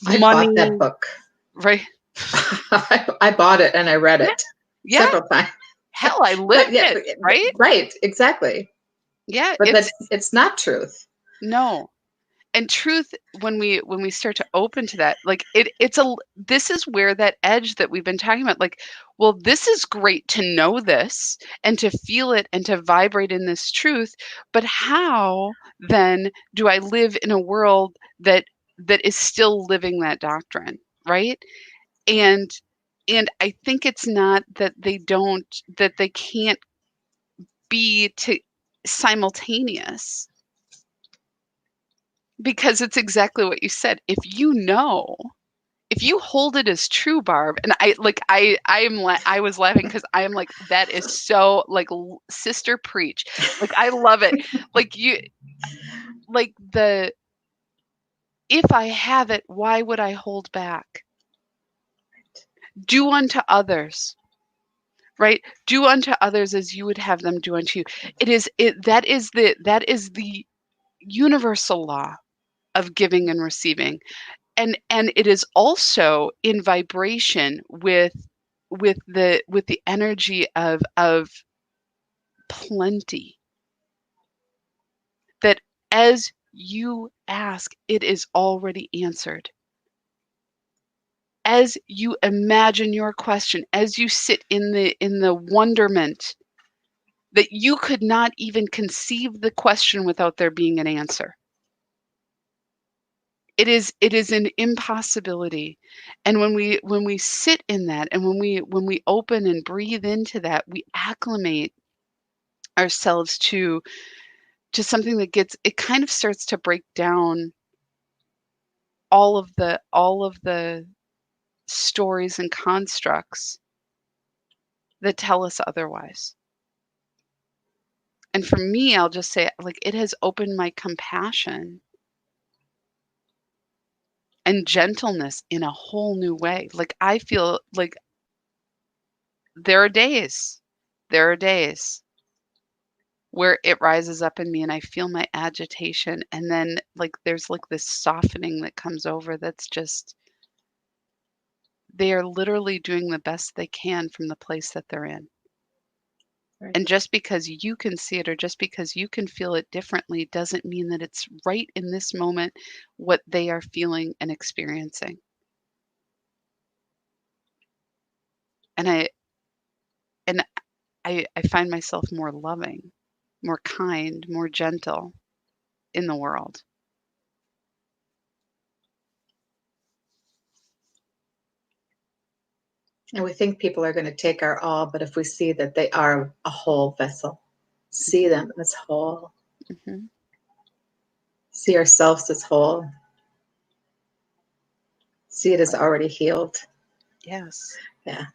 I bought that money, book. right? I bought it and I read Yeah, it yeah. several times. Hell, I But lived yeah, it, right? right, exactly. Yeah, But it's not truth. no. And truth, when we start to open to that, like this is where that edge that we've been talking about, like, well, this is great to know this and to feel it and to vibrate in this truth, but how then do I live in a world that is still living that doctrine, right? And I think it's not that they can't be to simultaneous, because it's exactly what you said. If you hold it as true, Barb, and I was laughing because I am like, that is so like sister preach. Like I love it. Like you like the if I have it, why would I hold back? Do unto others, right? Do unto others as you would have them do unto you. That is the universal law of giving and receiving. And it is also in vibration with the energy of plenty, that as you ask, it is already answered. As you imagine your question, as you sit in the wonderment that you could not even conceive the question without there being an answer. It is an impossibility. And when we sit in that, and when we open and breathe into that, we acclimate ourselves to something that gets, it kind of starts to break down all of the stories and constructs that tell us otherwise. And for me, I'll just say, like, it has opened my compassion and gentleness in a whole new way. Like, I feel like there are days, there are days where it rises up in me and I feel my agitation. And then, like, there's like this softening that comes over that's just, they are literally doing the best they can from the place that they're in. Right. And just because you can see it or just because you can feel it differently doesn't mean that it's right in this moment what they are feeling and experiencing. And and I find myself more loving, more kind, more gentle in the world. And we think people are going to take our all, but if we see that they are a whole vessel, see them as whole, Hmm. see ourselves as whole, see it as Right. already healed. Yes. Yeah.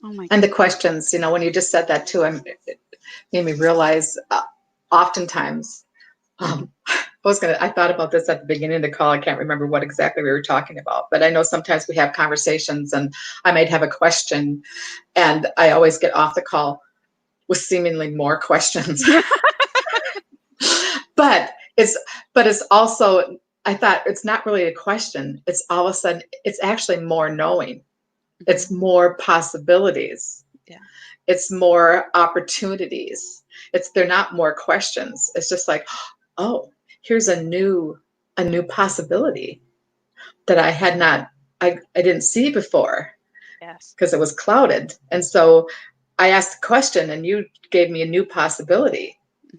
Oh my And the God. questions, when you just said that too, it made me realize oftentimes, I thought about this at the beginning of the call. I can't remember what exactly we were talking about, but I know sometimes we have conversations and I might have a question and I always get off the call with seemingly more questions. but it's but it's also, I thought, it's not really a question. It's all of a sudden it's actually more knowing. It's Mhm. more possibilities. Yeah. It's more opportunities. They're not more questions. It's just like, oh, here's a new possibility that I had not I didn't see before Yes. because it was clouded. And so I asked the question and you gave me a new possibility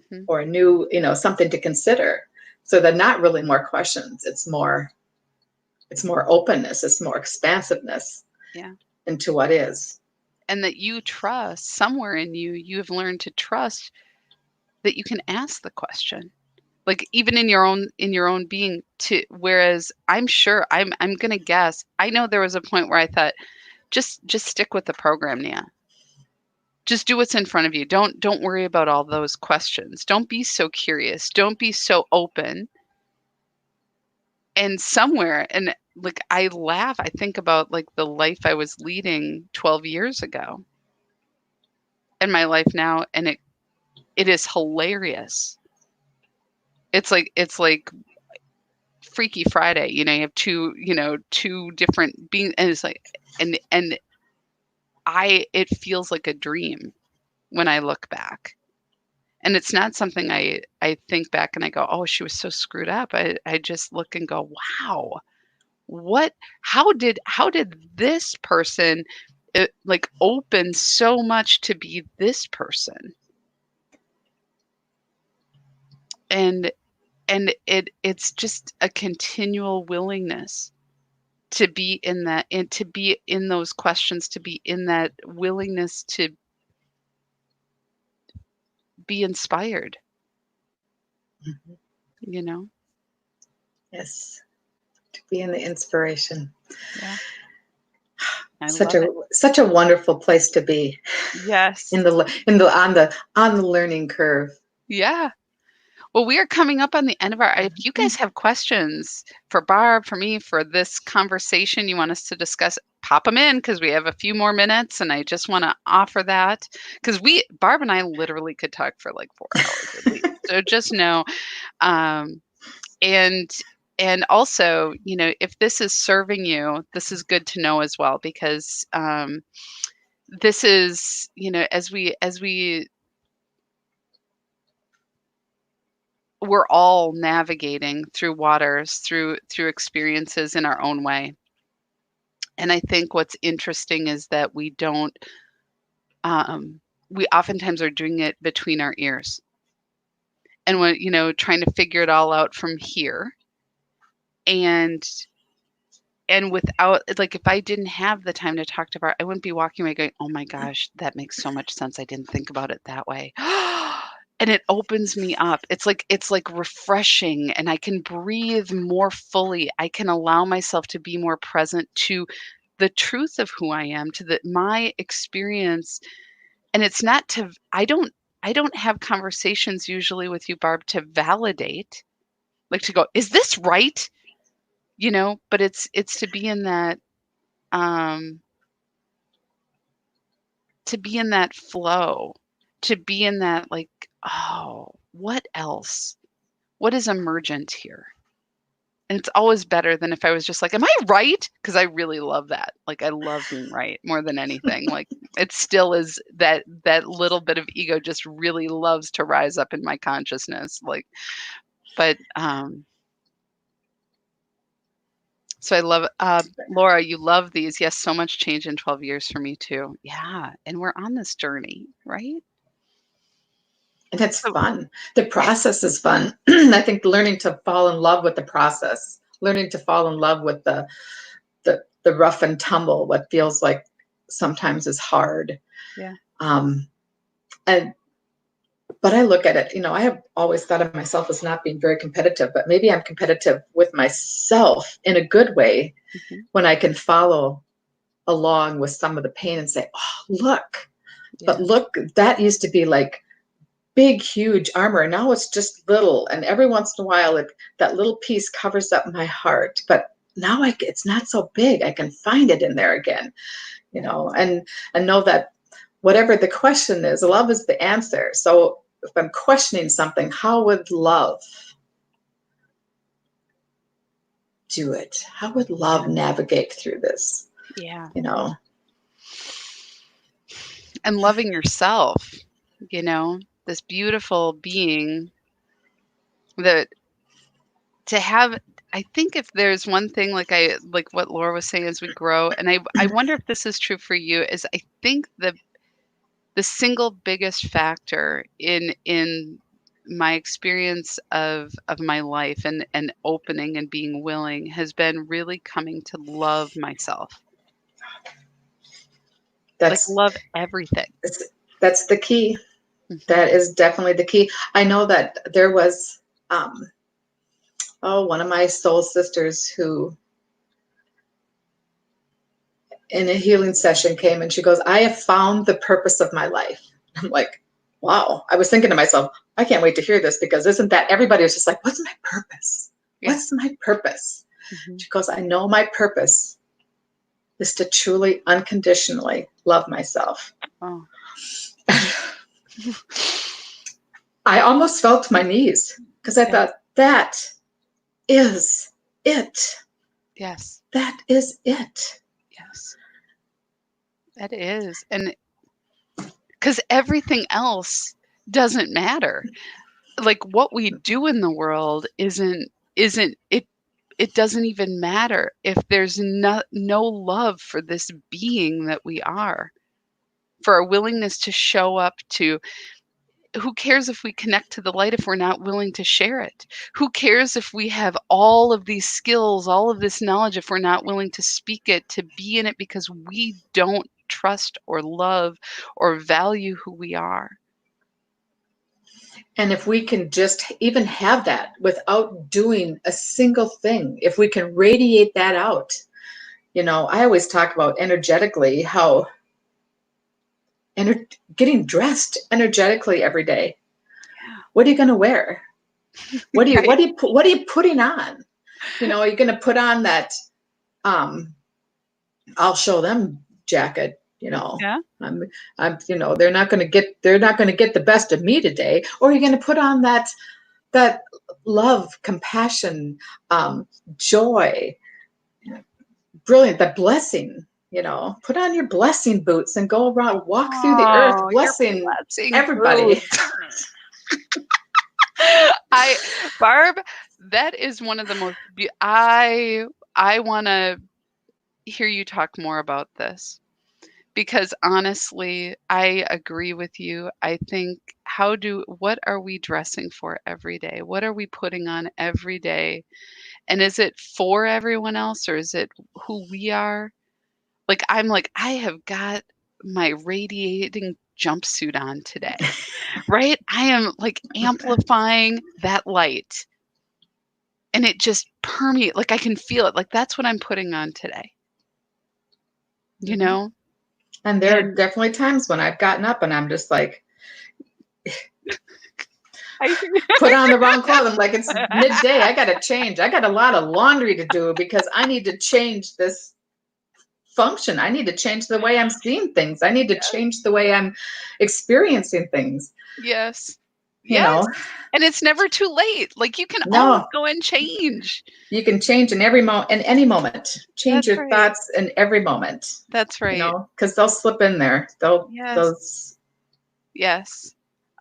Hmm. or a new, something to consider. So they're not really more questions. It's more openness, it's more expansiveness Yeah. into what is. And that you trust somewhere in you, you have learned to trust that you can ask the question. Like even in your own being to whereas I'm sure I'm gonna guess. I know there was a point where I thought, just stick with the program, Nia. Just do what's in front of you. Don't worry about all those questions. Don't be so curious. Don't be so open. And somewhere and like I laugh, I think about like the life I was leading 12 years ago and my life now and it is hilarious. It's like Freaky Friday, you have two different being and it's like and I it feels like a dream when I look back. And it's not something I think back and I go, "Oh, she was so screwed up." I just look and go, "Wow. What how did this person like open so much to be this person?" And it's just a continual willingness to be in that and to be in those questions, to be in that willingness to be inspired, Mhm. you know? Yes, to be in the inspiration. Yeah, I Such love a it. such a wonderful place to be Yes. in the on the learning curve. Yeah. Well, we are coming up on the end of our if you guys have questions for Barb, for me, for this conversation you want us to discuss, pop them in because we have a few more minutes and I just want to offer that because Barb and I literally could talk for like 4 hours at least. So just know um and and also, if this is serving you, this is good to know as well because this is, as we we're all navigating through waters, through experiences in our own way. And I think what's interesting is that um, we oftentimes are doing it between our ears, and when trying to figure it all out from here, and without like if I didn't have the time to talk to Bart, I wouldn't be walking away going, "Oh my gosh, that makes so much sense. I didn't think about it that way." and it opens me up. It's like refreshing, and I can breathe more fully. I can allow myself to be more present to the truth of who I am, to my experience. And it's not to I don't have conversations usually with you, Barb, to validate, like to go, is this right? But it's um to be in that flow, to be in that, like, oh, what else? What is emergent here? And it's always better than if I was just like, am I right? Because I really love that. Like, I love being right more than anything. Like, it still is that little bit of ego just really loves to rise up in my consciousness. Like, but so I love, Laura, you love these. Yes, so much change in 12 years for me too. Yeah. And we're on this journey, right? And it's So, fun. The process is fun. I think learning to fall in love with the process, learning to fall in love with the rough and tumble, what feels like sometimes is hard. yeah. Um, and but I look at it, I have always thought of myself as not being very competitive, but maybe I'm competitive with myself in a good way Mhm. when I can follow along with some of the pain and say, oh, look, but Yeah. look, that used to be like big, huge armor. And now it's just little. And every once in a while, that little piece covers up my heart. But now it's not so big. I can find it in there again, Yeah. and know that whatever the question is, love is the answer. So if I'm questioning something, how would love do it? How would love Yeah. navigate through this? Yeah. You know, And loving yourself, you know, this beautiful being that to have. I think if there's one thing, like what Laura was saying, as we grow, and I wonder if this is true for you, is I think the single biggest factor in my experience of my life and opening and being willing has been really coming to love myself. Like, that's love everything. that's the key. Mhm. That is definitely the key. I know that there was um, one of my soul sisters who in a healing session came and she goes, I have found the purpose of my life. I'm like, wow. I was thinking to myself, I can't wait to hear this, because isn't that everybody was just like, what's my purpose? Yeah. What's my purpose? Mhm. She goes, I know my purpose is to truly unconditionally love myself. Oh. I almost fell to my knees because I Yeah. thought, that is it. Yes. That is it. Yes. That is. And because everything else doesn't matter. Like, what we do in the world isn't it doesn't even matter if there's no love for this being that we are, for our willingness to show up to. Who cares if we connect to the light if we're not willing to share it? Who cares if we have all of these skills, all of this knowledge, if we're not willing to speak it, to be in it, because we don't trust or love or value who we are? And if we can just even have that without doing a single thing, if we can radiate that out, I always talk about energetically how ener- getting dressed energetically every day. What are you going to wear? What do you Right. what are you putting on? Are you going to put on that I'll show them jacket, Yeah. they're not going to get the best of me today, or you're going to put on that love, compassion, joy, brilliant, the blessing, put on your blessing boots and go around, walk through the earth Oh, you're blessing blessing everybody. boots. I Barb, that is one of the most I want to hear you talk more about this, because honestly, I agree with you. I think, what are we dressing for every day? What are we putting on every day? And is it for everyone else, or is it who we are? Like, I'm like, I have got my radiating jumpsuit on today, right? I am like amplifying that light and it just permeate like I can feel it. Like that's what I'm putting on today, you Mhm. know? And there are And definitely times when I've gotten up and I'm just like, I put on the wrong clothes. I'm like, it's midday. I got to change. I got a lot of laundry to do because I need to change this function. I need to change the way I'm seeing things. I need to change the way I'm experiencing things, yes. you Yes. know. And it's never too late. Like you can always No, go and change. you can change in any moment. Change That's your right. thoughts in every moment, That's you right. know, because they'll slip in there. Yes. Those Yes.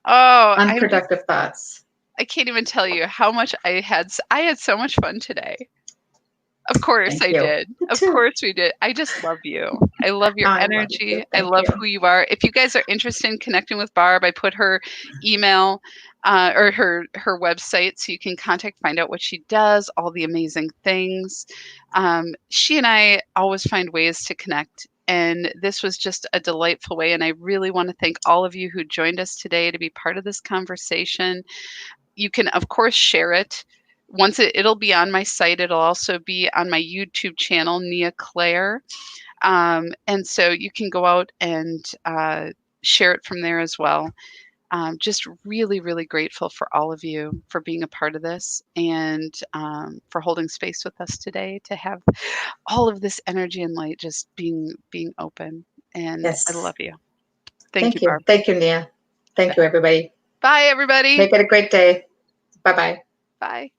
Oh, unproductive thoughts. I can't even tell you how much I had so much fun today. Of course Thank I you. did. You Of too. course we did. I just love you. I love Oh, your I love you too. energy. I Thank love you. who you are. If you guys are interested in connecting with Barb, I put her email or her website so you can contact, find out what she does, all the amazing things. She and I always find ways to connect. And this was just a delightful way. And I really want to thank all of you who joined us today to be part of this conversation. You can, of course, share it. Once it'll be on my site, it'll also be on my YouTube channel, Nia Claire. And so you can go out and share it from there as well. Just really, really grateful for all of you for being a part of this and for holding space with us today to have all of this energy and light just being open. And I Yes. love you. Thank you, Thank you. Barb. Thank you, Nia. Thank you, everybody. Bye, everybody. Make it a great day. Bye bye. Bye.